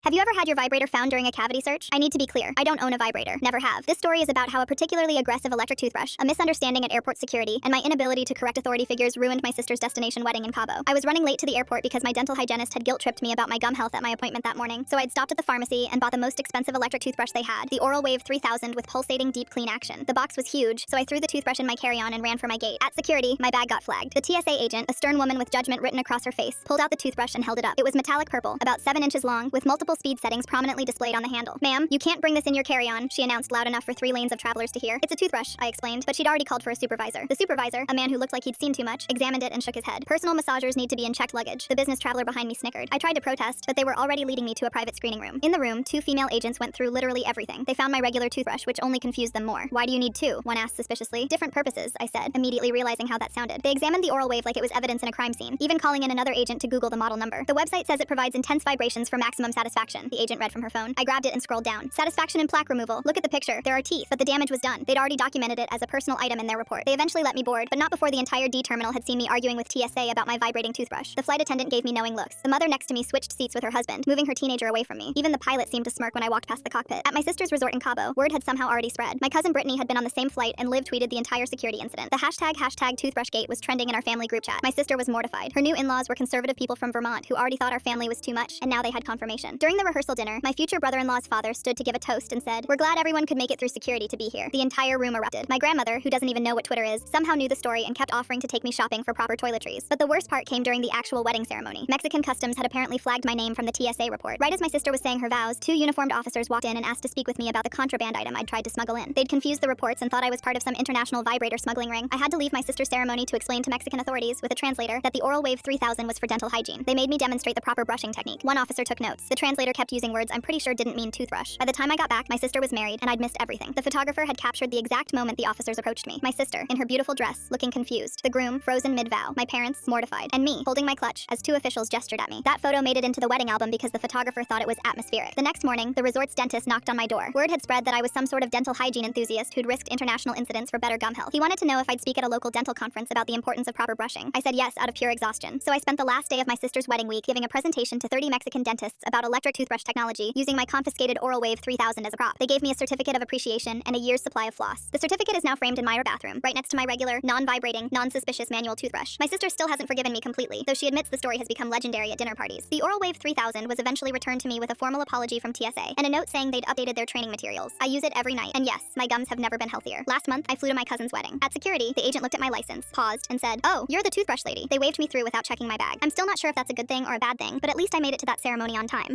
Have you ever had your vibrator found during a cavity search? I need to be clear, I don't own a vibrator. Never have. This story is about how a particularly aggressive electric toothbrush, a misunderstanding at airport security, and my inability to correct authority figures ruined my sister's destination wedding in Cabo. I was running late to the airport because my dental hygienist had guilt-tripped me about my gum health at my appointment that morning, so I'd stopped at the pharmacy and bought the most expensive electric toothbrush they had, the Oral Wave 3000 with pulsating deep clean action. The box was huge, so I threw the toothbrush in my carry-on and ran for my gate. At security, my bag got flagged. The TSA agent, a stern woman with judgment written across her face, pulled out the toothbrush and held it up. It was metallic purple, about 7 inches long, with multiple speed settings prominently displayed on the handle. "Ma'am, you can't bring this in your carry-on," she announced loud enough for 3 lanes of travelers to hear. "It's a toothbrush," I explained, but she'd already called for a supervisor. The supervisor, a man who looked like he'd seen too much, examined it and shook his head. "Personal massagers need to be in checked luggage." The business traveler behind me snickered. I tried to protest, but they were already leading me to a private screening room. In the room, 2 female agents went through literally everything. They found my regular toothbrush, which only confused them more. "Why do you need 2?" one asked suspiciously. "Different purposes," I said, immediately realizing how that sounded. They examined the Oral Wave like it was evidence in a crime scene, even calling in another agent to Google the model number. "The website says it provides intense vibrations for maximum satisfaction," the agent read from her phone. I grabbed it and scrolled down. "Satisfaction and plaque removal. Look at the picture. There are teeth." But the damage was done. They'd already documented it as a personal item in their report. They eventually let me board, but not before the entire D terminal had seen me arguing with TSA about my vibrating toothbrush. The flight attendant gave me knowing looks. The mother next to me switched seats with her husband, moving her teenager away from me. Even the pilot seemed to smirk when I walked past the cockpit. At my sister's resort in Cabo, word had somehow already spread. My cousin Brittany had been on the same flight and live tweeted the entire security incident. The hashtag toothbrushgate was trending in our family group chat. My sister was mortified. Her new in-laws were conservative people from Vermont who already thought our family was too much, and now they had confirmation. During the rehearsal dinner, my future brother-in-law's father stood to give a toast and said, "We're glad everyone could make it through security to be here." The entire room erupted. My grandmother, who doesn't even know what Twitter is, somehow knew the story and kept offering to take me shopping for proper toiletries. But the worst part came during the actual wedding ceremony. Mexican customs had apparently flagged my name from the TSA report. Right as my sister was saying her vows, 2 uniformed officers walked in and asked to speak with me about the contraband item I'd tried to smuggle in. They'd confused the reports and thought I was part of some international vibrator smuggling ring. I had to leave my sister's ceremony to explain to Mexican authorities, with a translator, that the Oral Wave 3000 was for dental hygiene. They made me demonstrate the proper brushing technique. One officer took notes. The translator kept using words I'm pretty sure didn't mean toothbrush. By the time I got back, my sister was married, and I'd missed everything. The photographer had captured the exact moment the officers approached me. My sister, in her beautiful dress, looking confused. The groom, frozen mid-vow. My parents, mortified. And me, holding my clutch, as 2 officials gestured at me. That photo made it into the wedding album because the photographer thought it was atmospheric. The next morning, the resort's dentist knocked on my door. Word had spread that I was some sort of dental hygiene enthusiast who'd risked international incidents for better gum health. He wanted to know if I'd speak at a local dental conference about the importance of proper brushing. I said yes out of pure exhaustion. So I spent the last day of my sister's wedding week giving a presentation to 30 Mexican dentists about electric toothbrush technology using my confiscated Oral Wave 3000 as a prop. They gave me a certificate of appreciation and a year's supply of floss. The certificate is now framed in my bathroom, right next to my regular, non-vibrating, non-suspicious manual toothbrush. My sister still hasn't forgiven me completely, though she admits the story has become legendary at dinner parties. The Oral Wave 3000 was eventually returned to me with a formal apology from TSA and a note saying they'd updated their training materials. I use it every night, and yes, my gums have never been healthier. Last month, I flew to my cousin's wedding. At security, the agent looked at my license, paused, and said, "Oh, you're the toothbrush lady." They waved me through without checking my bag. I'm still not sure if that's a good thing or a bad thing, but at least I made it to that ceremony on time.